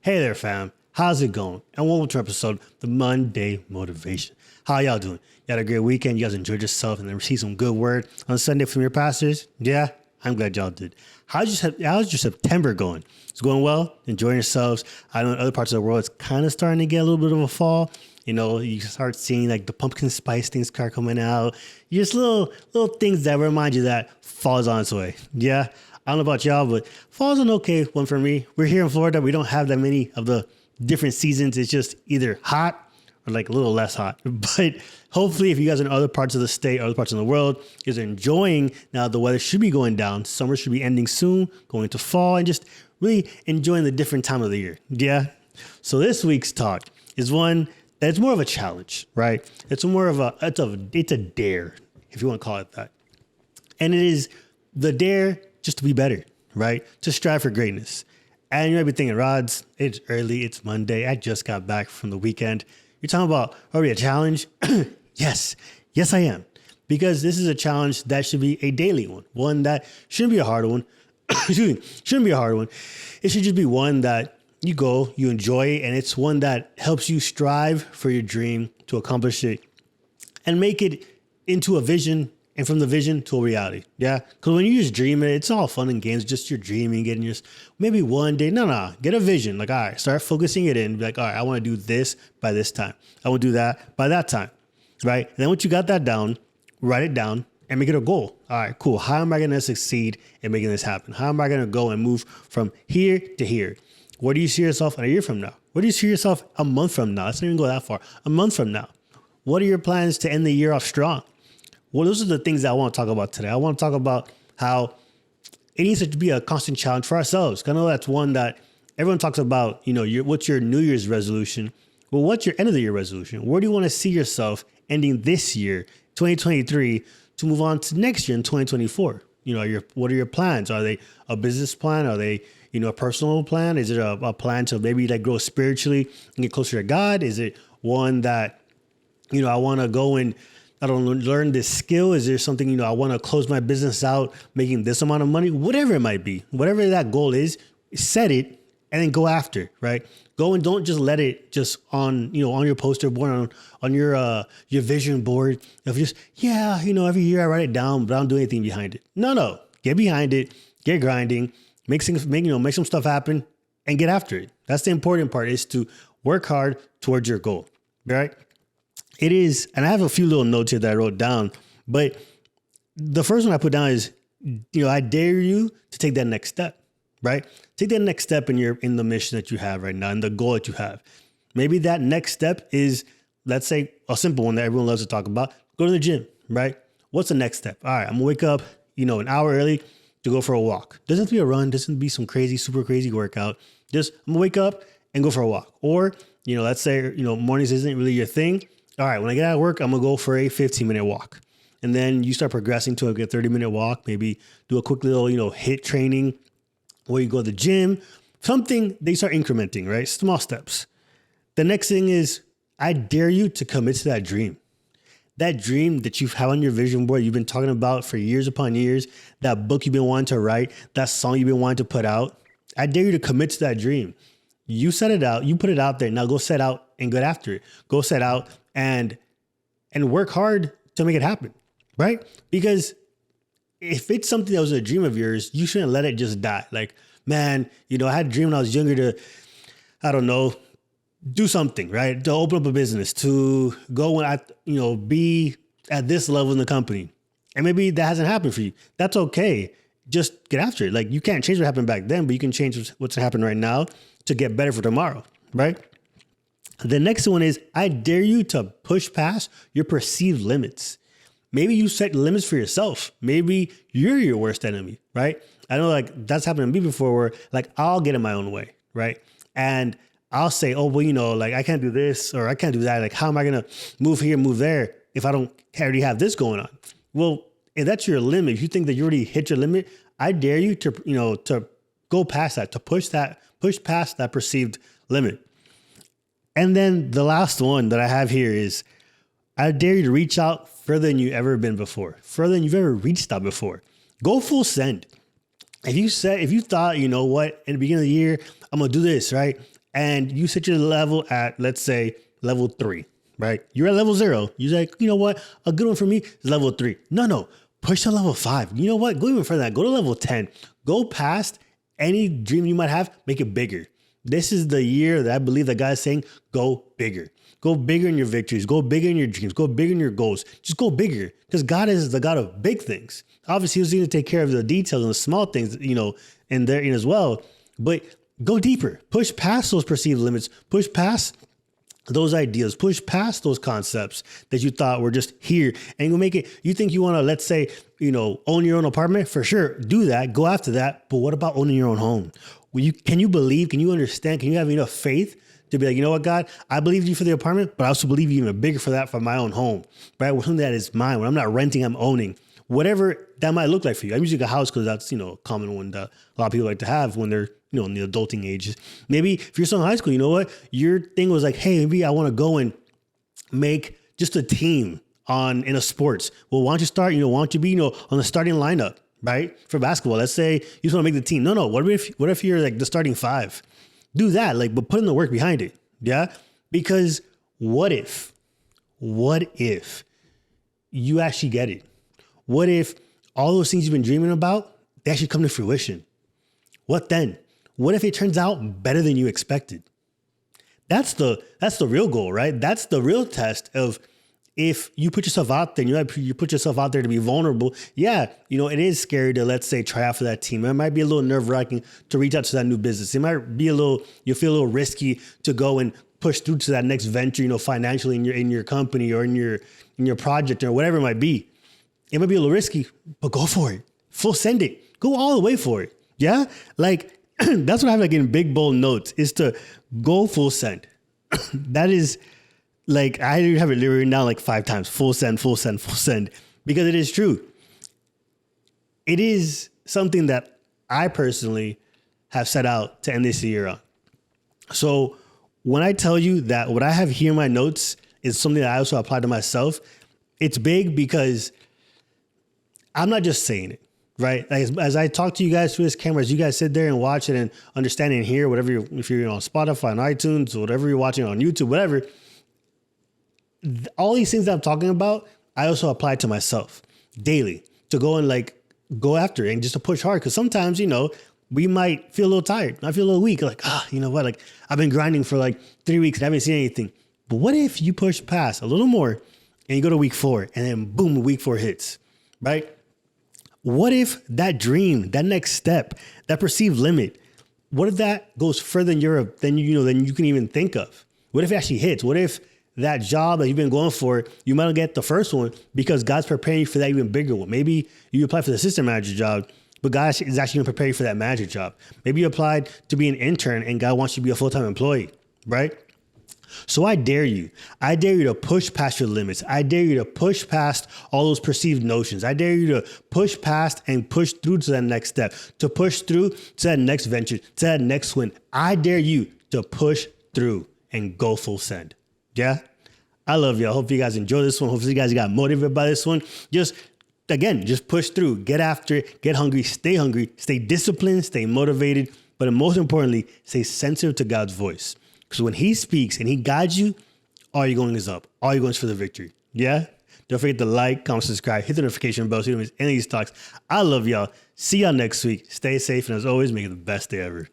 Hey there, fam. How's it going? And welcome to episode the Monday Motivation. How y'all doing? You had a great weekend. You guys enjoyed yourself and then received some good word on Sunday from your pastors? Yeah, I'm glad y'all did. How's your September going? It's going well? Enjoying yourselves? I know in other parts of the world, it's kind of starting to get a little bit of a fall. You know, you start seeing like the pumpkin spice things start coming out. Just little things that remind you that fall's on its way. Yeah. I don't know about y'all, but fall's an okay one for me. We're here in Florida. We don't have that many of the different seasons. It's just either hot or like a little less hot. But hopefully if you guys are in other parts of the state, other parts of the world, you guys are enjoying now the weather should be going down. Summer should be ending soon, going to fall, and just really enjoying the different time of the year. Yeah. So this week's talk is one that's more of a challenge, right? It's a dare, if you want to call it that. And it is the dare just to be better, right? To strive for greatness. And you might be thinking, Rods, it's early, it's Monday. I just got back from the weekend. You're talking about already a challenge? Yes, I am. Because this is a challenge that should be a daily one that shouldn't be a hard one. Shouldn't be a hard one. It should just be one that you go, you enjoy, and it's one that helps you strive for your dream to accomplish it and make it into a vision. And from the vision to a reality. Yeah. Because when you just dream it, it's all fun and games. Just you're dreaming, getting your, maybe one day. No. Get a vision. Like, all right, start focusing it in. Be like, all right, I want to do this by this time. I want to do that by that time. Right. And then once you got that down, write it down and make it a goal. All right, cool. How am I going to succeed in making this happen? How am I going to go and move from here to here? Where do you see yourself in a year from now? Where do you see yourself a month from now? Let's not even go that far. A month from now. What are your plans to end the year off strong? Well, those are the things that I want to talk about today. I want to talk about how it needs to be a constant challenge for ourselves. I know that's one that everyone talks about, what's your New Year's resolution? Well, what's your end of the year resolution? Where do you want to see yourself ending this year, 2023, to move on to next year in 2024? What are your plans? Are they a business plan? Are they, a personal plan? Is it a plan to maybe like grow spiritually and get closer to God? Is it one that, I want to go and learn this skill? Is there something, I want to close my business out, making this amount of money, whatever it might be, whatever that goal is, set it and then go after it, right? Go and don't just let it just on your poster board, on your vision board of just, every year I write it down, but I don't do anything behind it. No, get behind it, get grinding, make some stuff happen and get after it. That's the important part, is to work hard towards your goal, right? It is, and I have a few little notes here that I wrote down, but the first one I put down is, I dare you to take that next step, right? Take that next step in the mission that you have right now and the goal that you have. Maybe that next step is, let's say, a simple one that everyone loves to talk about. Go to the gym, right? What's the next step? All right, I'm gonna wake up, an hour early to go for a walk. Doesn't have to be a run. Doesn't have to be some super crazy workout. Just, I'm gonna wake up and go for a walk. Or, let's say, mornings isn't really your thing. All right, when I get out of work, I'm going to go for a 15-minute walk. And then you start progressing to a 30-minute walk, maybe do a quick little, HIIT training, or you go to the gym, something they start incrementing, right? Small steps. The next thing is, I dare you to commit to that dream. That dream that you've had on your vision board, you've been talking about for years upon years, that book you've been wanting to write, that song you've been wanting to put out. I dare you to commit to that dream. You set it out, you put it out there. Now go set out and get after it. Go set out and work hard to make it happen, right? Because if it's something that was a dream of yours, you shouldn't let it just die. Like, man, I had a dream when I was younger to, I don't know, do something, right? To open up a business, to go and, be at this level in the company. And maybe that hasn't happened for you. That's okay. Just get after it. Like, you can't change what happened back then, but you can change what's happening right now to get better for tomorrow, right? The next one is, I dare you to push past your perceived limits. Maybe you set limits for yourself. Maybe you're your worst enemy, right? I know like that's happened to me before where like I'll get in my own way, right? And I'll say, oh, well, like I can't do this or I can't do that. Like, how am I going to move here, move there if I don't already have this going on? Well, if that's your limit, if you think that you already hit your limit, I dare you to, to go past that, to push past that perceived limit. And then the last one that I have here is, I dare you to reach out further than you've ever been before, further than you've ever reached out before. Go full send. If you thought, in the beginning of the year, I'm going to do this, right? and you set your level at, let's say, level 3, right? You're at level 0. You're like, you know what? A good one for me is level 3. No. Push to level 5. You know what? Go even further than that. Go to level 10. Go past any dream you might have. Make it bigger. This is the year that I believe that God is saying, go bigger. Go bigger in your victories. Go bigger in your dreams. Go bigger in your goals. Just go bigger, because God is the God of big things. Obviously, He's going to take care of the details and the small things, and there as well. But go deeper. Push past those perceived limits. Push past those ideas. Push past those concepts that you thought were just here, and you'll make it. You think you want to, let's say, own your own apartment? For sure, do that. Go after that. But what about owning your own home? Can you believe? Can you understand? Can you have enough faith to be like, you know what, God, I believe you for the apartment, but I also believe you even bigger for that, for my own home, right? Something that is mine. When I'm not renting, I'm owning. Whatever that might look like for you. I'm using a house because that's, a common one that a lot of people like to have when they're, in the adulting ages. Maybe if you're still in high school, you know what? Your thing was like, hey, maybe I want to go and make just a team in a sports. Well, why don't you start, why don't you be, on the starting lineup, right? For basketball, let's say you just want to make the team. No. What if you're like the starting 5? Do that, but put in the work behind it. Yeah. Because what if you actually get it? What if all those things you've been dreaming about, they actually come to fruition? What then? What if it turns out better than you expected? That's the real goal, right? That's the real test of if you put yourself out there, and you put yourself out there to be vulnerable. Yeah, it is scary to, let's say, try out for that team. It might be a little nerve-wracking to reach out to that new business. It might be you feel a little risky to go and push through to that next venture, financially in your company or in your project or whatever it might be. It might be a little risky, but go for it. Full send it. Go all the way for it. Yeah? That's what I have in big, bold notes, is to go full send. That is, I have it written down 5 times. Full send, full send, full send. Because it is true. It is something that I personally have set out to end this year on. So when I tell you that what I have here in my notes is something that I also apply to myself, it's big because I'm not just saying it, right? As I talk to you guys through this camera, as you guys sit there and watch it and understand and hear whatever if you're on Spotify, on iTunes, or whatever you're watching on YouTube, whatever, all these things that I'm talking about, I also apply to myself daily to go and go after it and just to push hard. Because sometimes, we might feel a little tired. I feel a little weak. You know what? I've been grinding for 3 weeks and I haven't seen anything. But what if you push past a little more and you go to week 4 and then boom, week 4 hits, right? What if that dream, that next step, that perceived limit, what if that goes further than you can even think of? What if it actually hits? What if that job that you've been going for, you might not get the first one because God's preparing you for that even bigger one? Maybe you apply for the assistant manager job, but God is actually going to prepare you for that manager job. Maybe you applied to be an intern and God wants you to be a full-time employee, right? So I dare you to push past your limits. I dare you to push past all those perceived notions. I dare you to push past and push through to that next step, to push through to that next venture, to that next win. I dare you to push through and go full send. Yeah. I love y'all. Hope you guys enjoy this one. Hopefully you guys got motivated by this one. Just push through, get after it, get hungry, stay disciplined, stay motivated, but most importantly, stay sensitive to God's voice. Because when He speaks and He guides you, all you're going is up. All you're going is for the victory. Yeah? Don't forget to like, comment, subscribe, hit the notification bell so you don't miss any of these talks. I love y'all. See y'all next week. Stay safe, and as always, make it the best day ever.